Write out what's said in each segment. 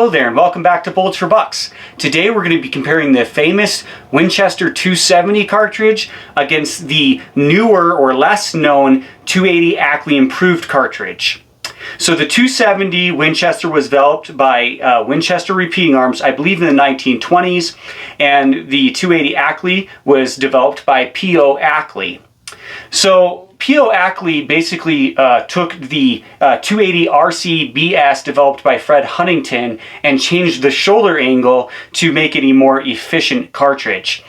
Hello there and welcome back to Bullets for Bucks. Today we're going to be comparing the famous Winchester 270 cartridge against the newer or less known 280 Ackley Improved cartridge. So the 270 Winchester was developed by Winchester Repeating Arms, I believe in the 1920s, and the 280 Ackley was developed by P.O. Ackley. So P.O. Ackley basically took the 280 RCBS developed by Fred Huntington and changed the shoulder angle to make it a more efficient cartridge.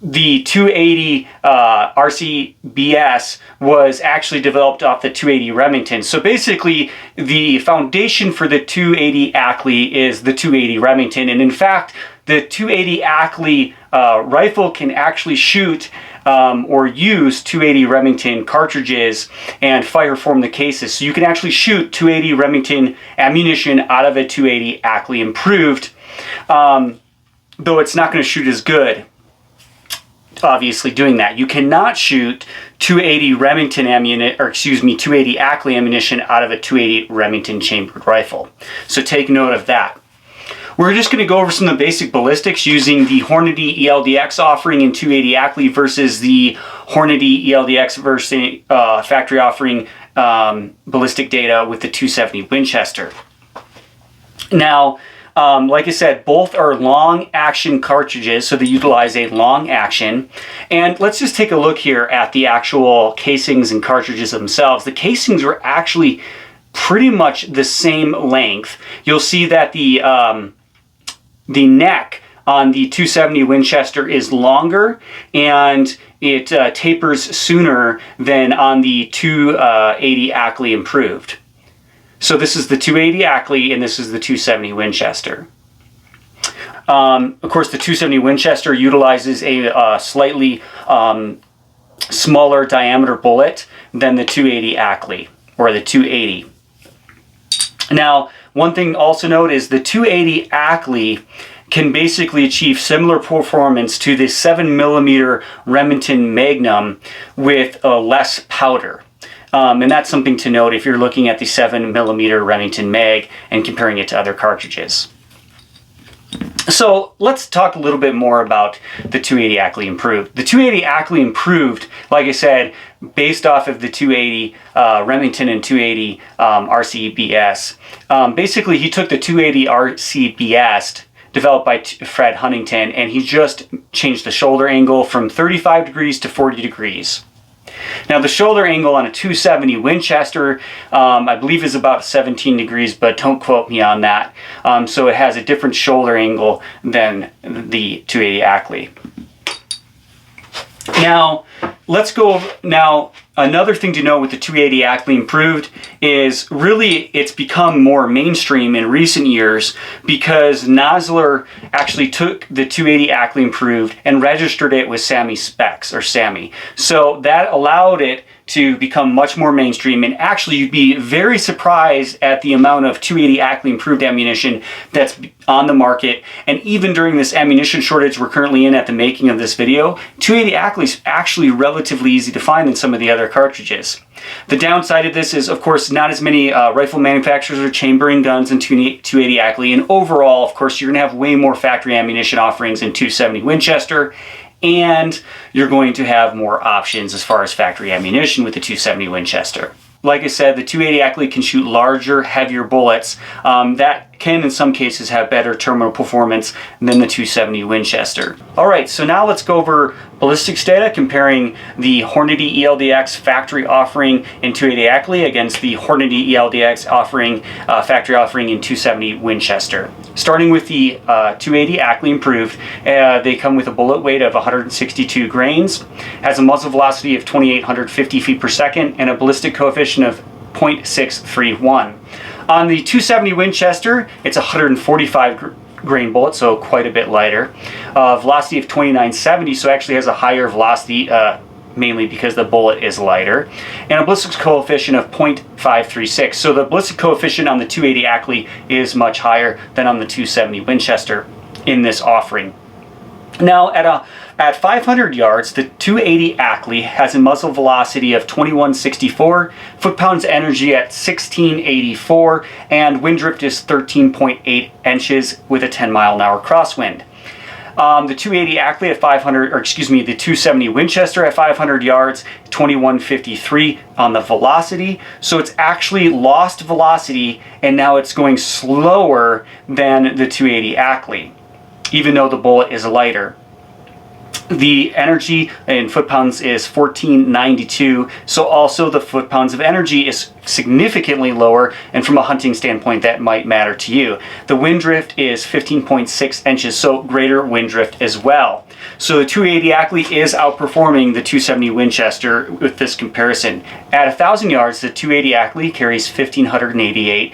The 280 RCBS was actually developed off the 280 Remington. So basically, the foundation for the 280 Ackley is the 280 Remington. And in fact, the 280 Ackley rifle can actually shoot or use 280 Remington cartridges and fire form the cases. So you can actually shoot 280 Remington ammunition out of a 280 Ackley Improved, though it's not going to shoot as good. Obviously doing that. You cannot shoot 280 Remington ammunition, or excuse me, 280 Ackley ammunition out of a 280 Remington chambered rifle. So take note of that. We're just going to go over some of the basic ballistics using the Hornady ELDX offering in 280 Ackley versus the Hornady ELDX versus factory offering ballistic data with the 270 Winchester. Now, like I said, both are long action cartridges, so they utilize a long action. And let's just take a look here at the actual casings and cartridges themselves. The casings are actually pretty much the same length. You'll see that the neck on the 270 Winchester is longer and it tapers sooner than on the 280 Ackley Improved. So this is the 280 Ackley and this is the 270 Winchester. Of course, the 270 Winchester utilizes a slightly smaller diameter bullet than the 280 Ackley, or the 280. Now, one thing also note is the 280 Ackley can basically achieve similar performance to the 7mm Remington Magnum with less powder. And that's something to note if you're looking at the 7mm Remington Mag and comparing it to other cartridges. So let's talk a little bit more about the 280 Ackley Improved. The 280 Ackley Improved, like I said, based off of the 280 Remington and 280 RCBS. Basically, he took the 280 RCBS developed by Fred Huntington, and he just changed the shoulder angle from 35 degrees to 40 degrees. Now the shoulder angle on a 270 Winchester, I believe is about 17 degrees, but don't quote me on that. So it has a different shoulder angle than the 280 Ackley. Now, let's go now. Another thing to know with the 280 Ackley Improved is really it's become more mainstream in recent years because Nosler actually took the 280 Ackley Improved and registered it with SAMI specs, or SAMI. So that allowed it to become much more mainstream, and actually you'd be very surprised at the amount of 280 Ackley Improved ammunition that's on the market. And even during this ammunition shortage we're currently in at the making of this video, 280 Ackley is actually relatively easy to find than some of the other cartridges. The downside of this is, of course, not as many rifle manufacturers are chambering guns in 280 Ackley, and overall, of course, you're going to have way more factory ammunition offerings in 270 Winchester, and you're going to have more options as far as factory ammunition with the 270 Winchester. Like I said, the 280 Ackley can shoot larger, heavier bullets that can in some cases have better terminal performance than the 270 Winchester. Alright, so now let's go over ballistics data comparing the Hornady ELDX factory offering in 280 Ackley against the Hornady ELDX offering, factory offering in 270 Winchester. Starting with the 280 Ackley Improved, they come with a bullet weight of 162 grains, has a muzzle velocity of 2,850 feet per second, and a ballistic coefficient of 0.631. On the 270 Winchester, it's a 145 grain bullet, so quite a bit lighter. Velocity of 2970, so actually has a higher velocity, mainly because the bullet is lighter. And a ballistic coefficient of 0.536. So the ballistic coefficient on the 280 Ackley is much higher than on the 270 Winchester in this offering. Now, at 500 yards, the 280 Ackley has a muzzle velocity of 2164, foot-pounds energy at 1684, and wind drift is 13.8 inches with a 10-mile-an-hour crosswind. The 280 Ackley at 500, or excuse me, the 270 Winchester at 500 yards, 2153 on the velocity. So it's actually lost velocity, and now it's going slower than the 280 Ackley, even though the bullet is lighter. The energy in foot-pounds is 1492, so also the foot-pounds of energy is significantly lower, and from a hunting standpoint that might matter to you. The wind drift is 15.6 inches, so greater wind drift as well. So the 280 Ackley is outperforming the 270 Winchester with this comparison. At 1,000 yards, the 280 Ackley carries 1,588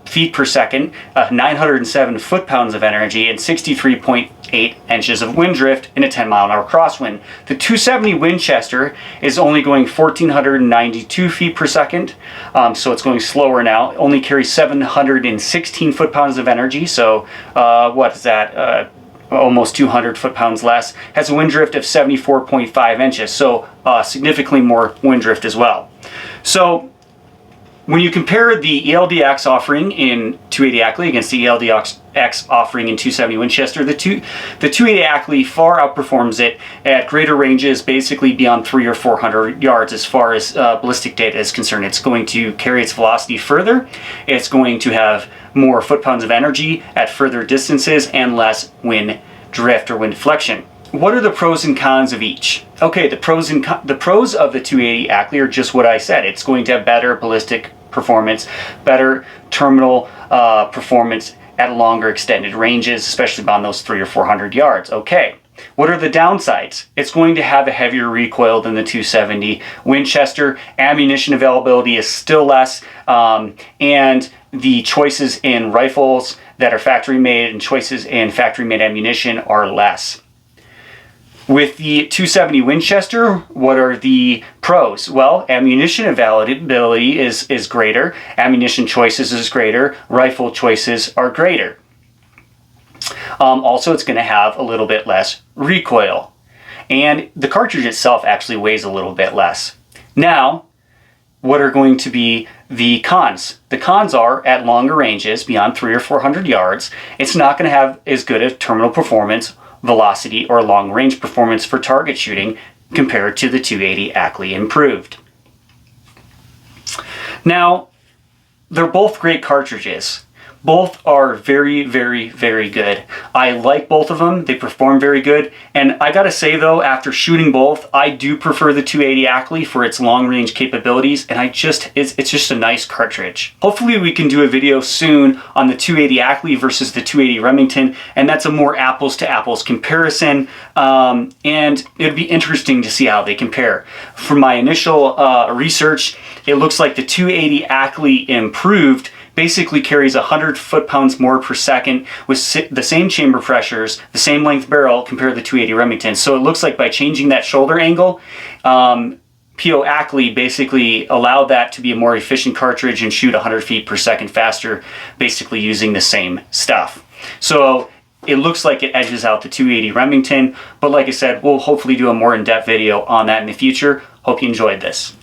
feet per second, 907 foot-pounds of energy, and 63.8 inches of wind drift in a 10-mile-an-hour crosswind. The 270 Winchester is only going 1,492 feet per second, so it's going slower now. It only carries 716 foot-pounds of energy, so what is that? Almost 200 foot-pounds less. Has a wind drift of 74.5 inches, so significantly more wind drift as well. So when you compare the ELDX offering in 280 Ackley against the ELDX offering in 270 Winchester, the 280 Ackley far outperforms it at greater ranges, basically beyond 300 or 400 yards as far as ballistic data is concerned. It's going to carry its velocity further, it's going to have more foot-pounds of energy at further distances, and less wind drift or wind deflection. What are the pros and cons of each? Okay, the pros of the 280 Ackley are just what I said. It's going to have better ballistic performance, better terminal performance at longer extended ranges, especially beyond those 300 or 400 yards. Okay, what are the downsides? It's going to have a heavier recoil than the 270 Winchester. Ammunition availability is still less, and the choices in rifles that are factory made and choices in factory made ammunition are less. With the 270 Winchester, what are the pros? Well, ammunition availability is greater, ammunition choices is greater, rifle choices are greater. Also, it's going to have a little bit less recoil, and the cartridge itself actually weighs a little bit less. Now, what are going to be the cons? The cons are, at longer ranges, beyond 300 or 400 yards, it's not going to have as good a terminal performance, velocity, or long range performance for target shooting compared to the 280 Ackley Improved. Now, they're both great cartridges. Both are very, very, very good. I like both of them. They perform very good. And I gotta say though, after shooting both, I do prefer the 280 Ackley for its long range capabilities, and it's just a nice cartridge. Hopefully we can do a video soon on the 280 Ackley versus the 280 Remington, and that's a more apples to apples comparison, and it'd be interesting to see how they compare. From my initial research, it looks like the 280 Ackley Improved basically carries 100 foot-pounds more per second with the same chamber pressures, the same length barrel compared to the 280 Remington. So it looks like by changing that shoulder angle, P.O. Ackley basically allowed that to be a more efficient cartridge and shoot 100 feet per second faster, basically using the same stuff. So it looks like it edges out the 280 Remington, but like I said, we'll hopefully do a more in-depth video on that in the future. Hope you enjoyed this.